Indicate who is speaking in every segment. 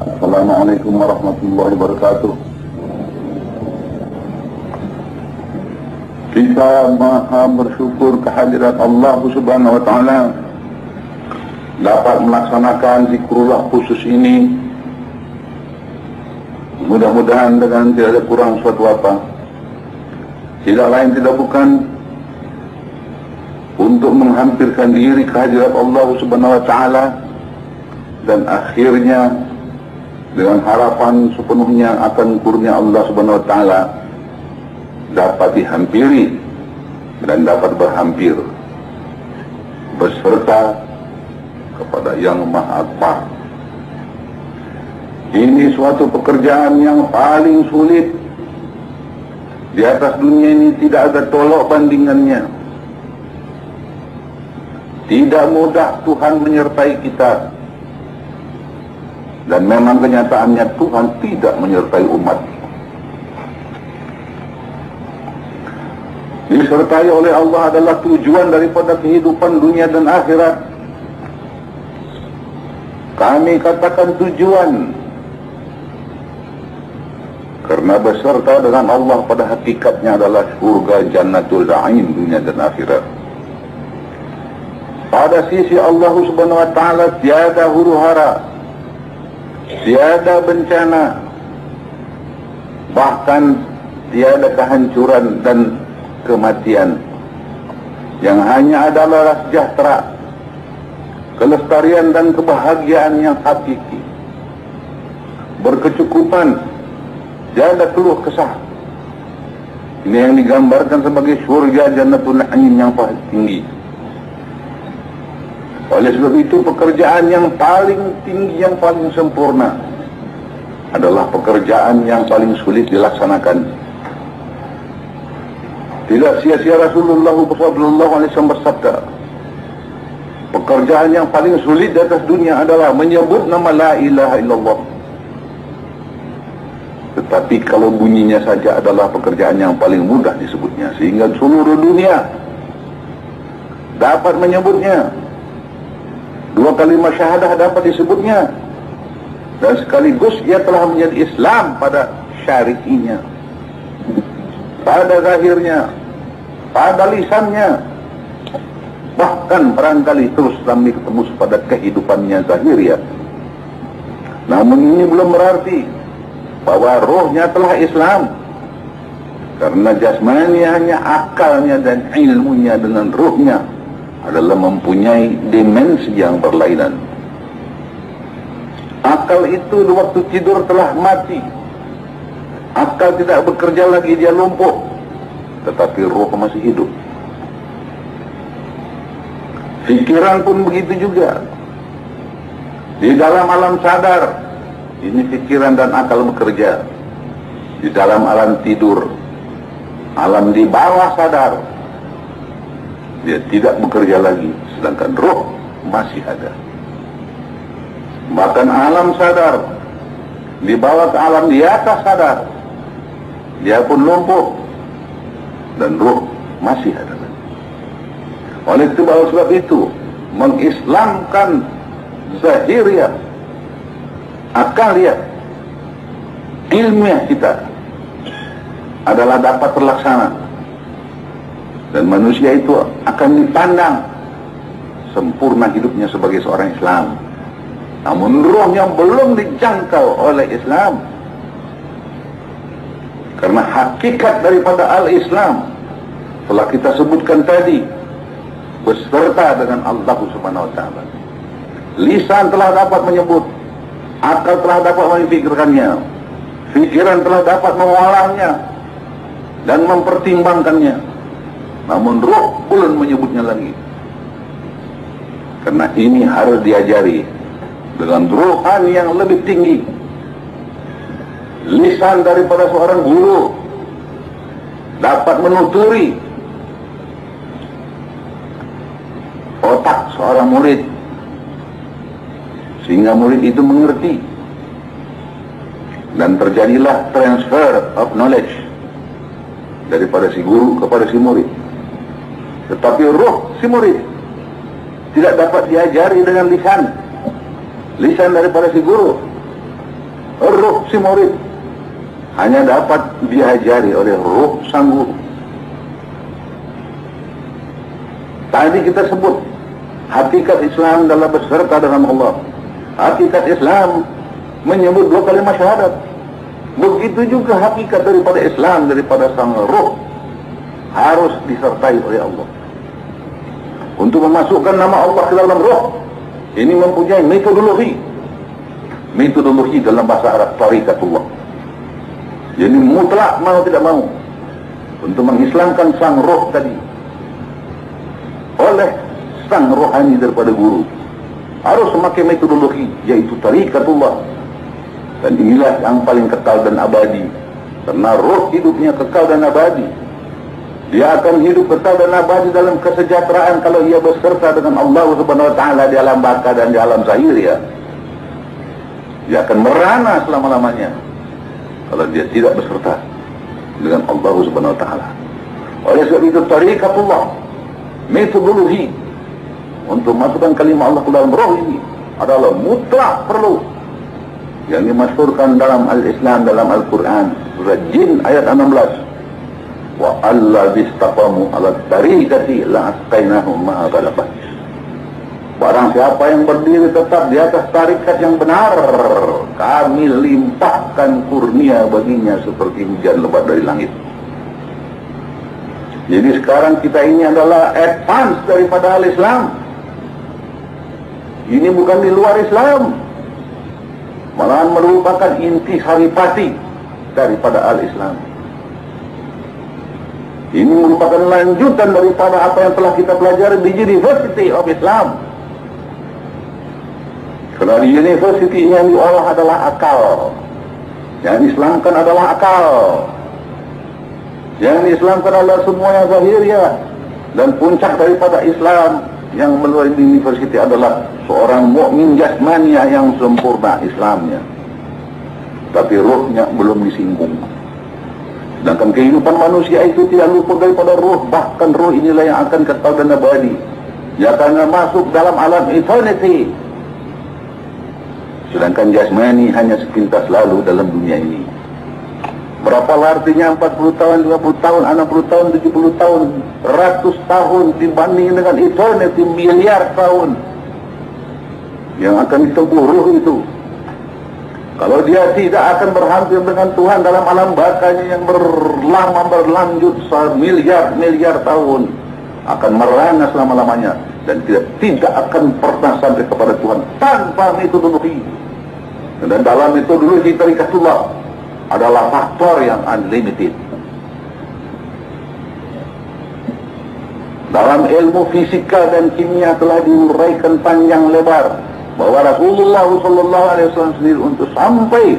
Speaker 1: Assalamualaikum warahmatullahi wabarakatuh. Kita maha bersyukur kehadirat Allah Subhanahu wa ta'ala dapat melaksanakan zikrullah khusus ini. Mudah-mudahan dengan tidak ada kurang suatu apa, tidak lain tidak bukan untuk menghampirkan diri kehadirat Allah Subhanahu wa ta'ala, dan akhirnya dengan harapan sepenuhnya akan kurnia Allah Subhanahu wa ta'ala dapat dihampiri dan dapat berhampir beserta kepada Yang Maha Akbar. Ini suatu pekerjaan yang paling sulit di atas dunia ini, tidak ada tolok bandingannya. Tidak mudah Tuhan menyertai kita, dan memang kenyataannya Tuhan tidak menyertai umat. Disertai oleh Allah adalah tujuan daripada kehidupan dunia dan akhirat. Kami katakan tujuan karena beserta dengan Allah pada hakikatnya adalah surga jannatul na'im dunia dan akhirat. Pada sisi Allah Subhanahu wa ta'ala tiada huru-hara, tiada bencana, bahkan tiada kehancuran dan kematian. Yang hanya adalah sejahtera, kelestarian dan kebahagiaan yang hakiki, berkecukupan, tiada keluh kesah. Ini yang digambarkan sebagai surga jannatul na'im yang paling tinggi. Oleh sebab itu, pekerjaan yang paling tinggi, yang paling sempurna adalah pekerjaan yang paling sulit dilaksanakan. Tidak sia-sia Rasulullah SAW bersabda, pekerjaan yang paling sulit di atas dunia adalah menyebut nama la ilaha illallah. Tetapi kalau bunyinya saja adalah pekerjaan yang paling mudah disebutnya, sehingga seluruh dunia dapat menyebutnya. 2 kalimat syahadah dapat disebutnya, dan sekaligus ia telah menjadi Islam pada syari'inya, pada zahirnya, pada lisannya, bahkan barangkali terus sampai ketemu pada kehidupannya zahiriyah. Namun ini belum berarti bahwa rohnya telah Islam, karena jasmani hanya akalnya dan ilmunya dengan rohnya adalah mempunyai dimensi yang berlainan. Akal itu di waktu tidur telah mati, akal tidak bekerja lagi, dia lumpuh, tetapi roh masih hidup. Pikiran pun begitu juga. Di dalam alam sadar ini pikiran dan akal bekerja. Di dalam alam tidur, alam di bawah sadar, dia tidak bekerja lagi, sedangkan roh masih ada. Bahkan alam sadar dibawa ke alam di atas sadar, dia pun lumpuh dan roh masih ada. Oleh sebab itu, mengislamkan zahiriyah, akaliyah, ilmiah kita adalah dapat terlaksana, dan manusia itu akan dipandang sempurna hidupnya sebagai seorang Islam. Namun roh yang belum dijangkau oleh Islam, karena hakikat daripada al-Islam telah kita sebutkan tadi, beserta dengan Allah Subhanahu wa ta'ala. Lisan telah dapat menyebut, akal telah dapat memikirkannya, fikiran telah dapat mengolahnya dan mempertimbangkannya, namun roh belum menyebutnya lagi. Karena ini harus diajari dengan rohan yang lebih tinggi. Lisan daripada seorang guru dapat menuturi otak seorang murid, sehingga murid itu mengerti, dan terjadilah transfer of knowledge daripada si guru kepada si murid. Tetapi roh si murid tidak dapat diajari dengan lisan daripada si guru, Ruh si murid hanya dapat diajari oleh ruh sang guru. Tadi kita sebut hakikat Islam dalam berserta dengan Allah. Hakikat Islam menyebut 2 kalimat syahadat. Begitu juga hakikat daripada Islam, daripada sang ruh harus disertai oleh Allah. Untuk memasukkan nama Allah ke dalam ruh, ini mempunyai metodologi. Metodologi dalam bahasa Arab, tarikatullah. Jadi mutlak mau tidak mau untuk mengislamkan sang roh tadi oleh sang rohani daripada guru, harus memakai metodologi, yaitu tarikatullah. Dan inilah yang paling kekal dan abadi, karena roh hidupnya kekal dan abadi. Dia akan hidup kekal dan abadi dalam kesejahteraan kalau ia berserta dengan Allah Subhanahu wa taala di alam baka dan di alam zahir ya. Dia akan merana selama-lamanya kalau dia tidak berserta dengan Allah Subhanahu wa taala. Oleh sebab itu tarikatullah, metodologi untuk masukkan kalimat Allah ke dalam roh ini adalah mutlak perlu, yang dimasyhurkan dalam Al-Islam, dalam Al-Quran surah Jin ayat 16. Wa allazi istaqamu ala tariqati la asqainahum ma'a ghalabah. Barang siapa yang berdiri tetap di atas tarikat yang benar, kami limpahkan kurnia baginya seperti hujan lebat dari langit. Jadi sekarang kita ini adalah advance daripada Al-Islam. Ini bukan di luar Islam, malahan merupakan inti saripati daripada Al-Islam. Ini merupakan lanjutan daripada apa yang telah kita pelajari di University of Islam. Karena di university yang diolah adalah akal, yang diislamkan adalah akal, yang diislamkan adalah semua yang zahiriyah. Dan puncak daripada Islam yang melalui university adalah seorang mukmin jasmaniah yang sempurna Islamnya, tapi rohnya belum disinggung. Sedangkan kehidupan manusia itu tidak luput daripada roh, bahkan roh inilah yang akan kekal dan abadi. Dia akan masuk dalam alam eternity. Sedangkan jasmani hanya sepintas lalu dalam dunia ini. Berapa artinya 40 tahun, 50 tahun, 60 tahun, 70 tahun, 100 tahun dibanding dengan eternity, miliar tahun yang akan ditempuh ruh itu. Kalau dia tidak akan berhampir dengan Tuhan dalam alam bakanya yang berlanjut miliar tahun, akan merana selama-lamanya dan tidak akan pernah sampai kepada Tuhan tanpa metodologi. Dan dalam metodologi tarikatullah adalah faktor yang unlimited. Dalam ilmu fisika dan kimia telah diuraikan panjang lebar bahwa Rasulullah SAW sendiri untuk sampai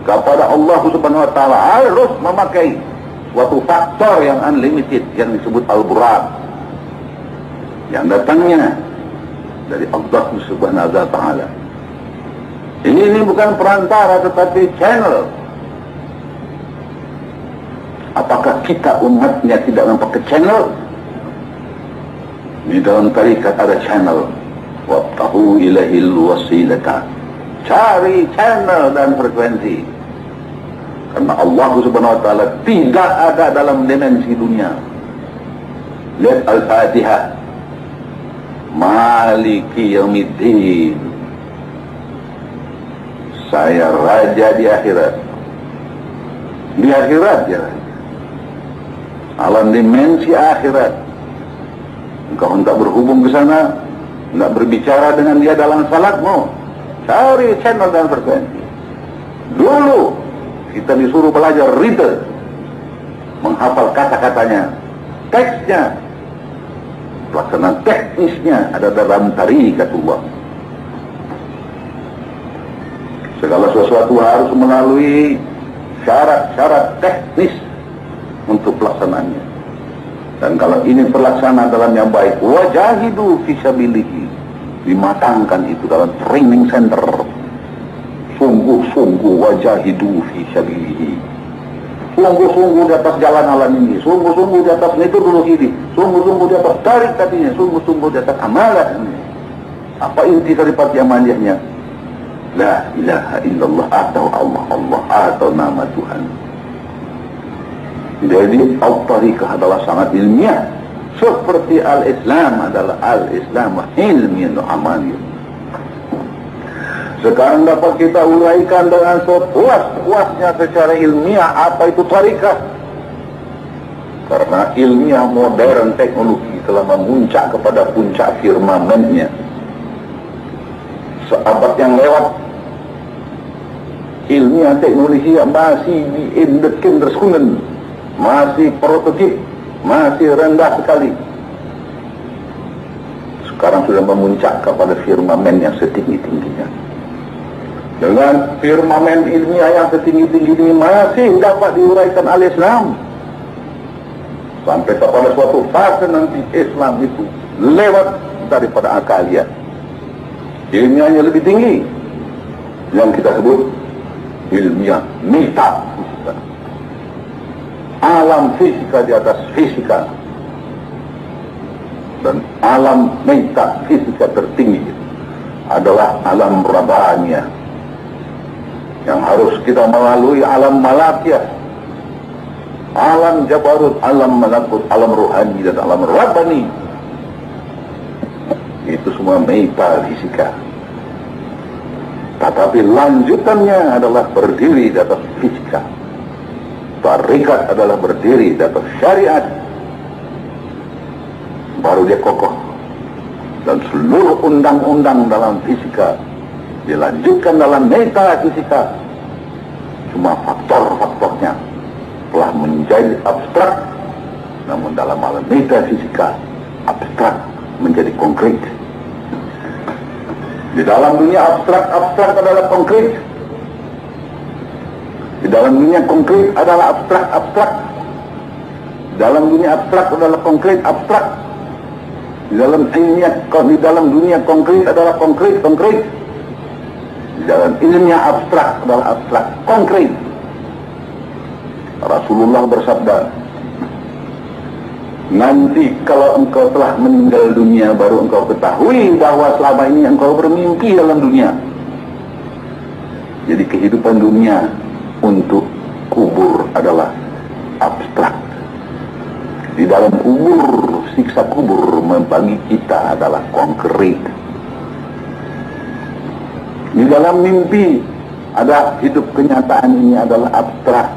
Speaker 1: kepada Allah Subhanahu wa taala harus memakai suatu faktor yang unlimited yang disebut al-buraq, yang datangnya dari Allah Subhanahu wa taala. Ini bukan perantara tetapi channel. Apakah kita umatnya tidak memakai channel? Di dalam tarikat ada channel. Wabtahu ilahil wasilata. Cari channel dan frekuensi. Karena Allah Subhanahu wa taala tidak ada dalam dimensi dunia. Lihat Al-Fatihah. Maliki yaumiddin. Saya raja di akhirat. Di akhirat ya. Alam dimensi akhirat. Engkau hendak berhubung ke sana, hendak berbicara dengan dia dalam salatmu, cari channel dan frekuensi. Dulu kita disuruh belajar rite, menghafal kata-katanya, teksnya. Pelaksanaan teknisnya ada dalam tarikatullah. Segala sesuatu harus melalui syarat-syarat teknis untuk pelaksanaannya. Dan kalau ini terlaksana dalam yang baik, wajahidu fi sabilihi, dimatangkan itu dalam training center. Sungguh-sungguh wajahidu fi sabilihi. Sungguh-sungguh di atas jalan alam ini, sungguh-sungguh di atas metodologi ini, sungguh-sungguh di atas tarikat ini, sungguh-sungguh di atas amalan ini. Apa inti daripada amaliyahnya? La ilaha illallah atau Allah, Allah atau nama Tuhan. Jadi al-tariqah adalah sangat ilmiah, seperti al-Islam adalah al-Islam ilmiah amaliyah. Sekarang dapat kita uraikan dengan sepuas-puasnya secara ilmiah apa itu tariqah. Karena ilmiah modern teknologi telah memuncak kepada puncak firmamennya. Seabad yang lewat, ilmiah teknologi yang masih di in the kinderschoenen, masih prototip, masih rendah sekali. Sekarang sudah memuncak kepada firmamen yang setinggi-tingginya. Dengan firmamen ilmiah yang setinggi-tinggi ini masih dapat diuraikan al-Islam. Sampai kepada suatu fase nanti Islam itu lewat daripada akaliah. Ilmiahnya lebih tinggi, yang kita sebut ilmiah metafisika. Alam fisika di atas fisika, dan alam metafisika tertinggi adalah alam rabbaniyah, yang harus kita melalui alam malakiyah, alam jabarut, alam malakut, alam rohani dan alam rabbani. Itu semua metafisika. Tetapi lanjutannya adalah berdiri di atas fisika. Tarikat adalah berdiri di atas syariat. Baru dia kokoh. Dan seluruh undang-undang dalam fisika dilanjutkan dalam metafisika. Cuma faktor-faktornya telah menjadi abstrak. Namun dalam alam metafisika, abstrak menjadi konkret. Di dalam dunia abstrak adalah konkret. Di dalam dunia konkret adalah abstrak. Di dalam dunia abstrak adalah konkret, abstrak. Di dalam dunia konkret adalah konkret. Di dalam ilmiah abstrak adalah abstrak, konkret. Rasulullah bersabda, nanti kalau engkau telah meninggal dunia baru engkau ketahui bahwa selama ini engkau bermimpi dalam dunia. Jadi kehidupan dunia untuk kubur adalah abstrak. Di dalam kubur, siksa kubur bagi kita adalah konkret. Di dalam mimpi ada hidup, kenyataan ini adalah abstrak.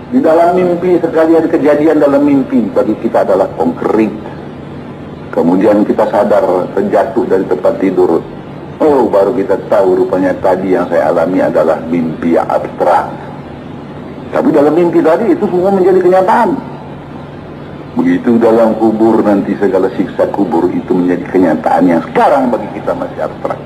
Speaker 1: Di dalam mimpi sekalian kejadian dalam mimpi bagi kita adalah konkret. Kemudian kita sadar terjatuh dari tempat tidur. Oh, baru kita tahu rupanya tadi yang saya alami adalah mimpi yang abstrak. Tapi dalam mimpi tadi itu semua menjadi kenyataan. Begitu dalam kubur nanti segala siksa kubur itu menjadi kenyataan yang sekarang bagi kita masih abstrak.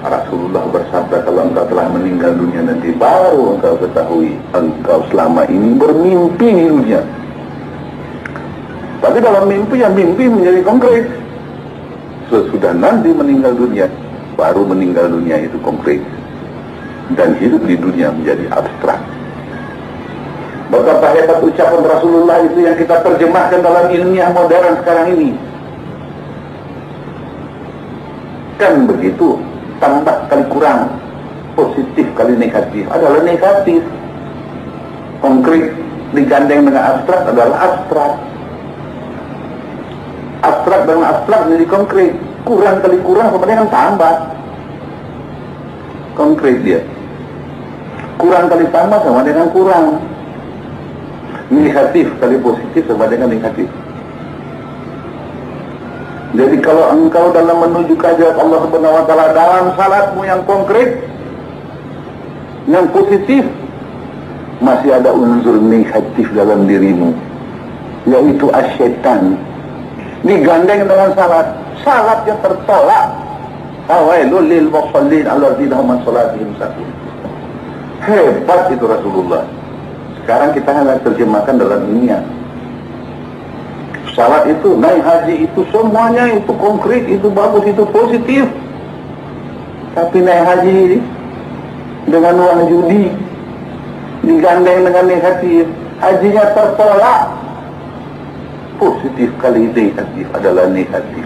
Speaker 1: Rasulullah bersabda, kalau engkau telah meninggal dunia nanti baru engkau ketahui engkau selama ini bermimpi di dunia. Tapi dalam mimpi, yang mimpi menjadi konkret. Sesudah nanti meninggal dunia, baru meninggal dunia itu konkret. Dan hidup di dunia menjadi abstrak. Betapa hebat ucapan Rasulullah itu yang kita terjemahkan dalam ilmiah modern sekarang ini. Kan begitu. Tambah kali kurang, positif kali negatif adalah negatif. Konkret digandeng dengan abstrak adalah abstrak. Abstrak dengan abstrak menjadi konkret. Kurang kali kurang sama dengan tambah. Konkret dia. Kurang kali tambah sama dengan kurang. Negatif kali positif sama dengan negatif. Jadi kalau engkau dalam menuju kehadirat Allah Subhanahu wa taala dalam salatmu yang konkret, yang positif, masih ada unsur negatif dalam dirimu, yaitu asyaitan. Digandeng dengan salat yang tertolak. Awailul lil musallin alladzina hum an salatihim sahun. Hebat itu Rasulullah. Sekarang kita hanya terjemahkan dalam dunia. Salat itu, naik haji itu, semuanya itu konkret, itu bagus, itu positif. Tapi naik haji dengan uang judi, digandeng dengan negatif, hajinya tertolak. Positif kali negatif adalah negatif.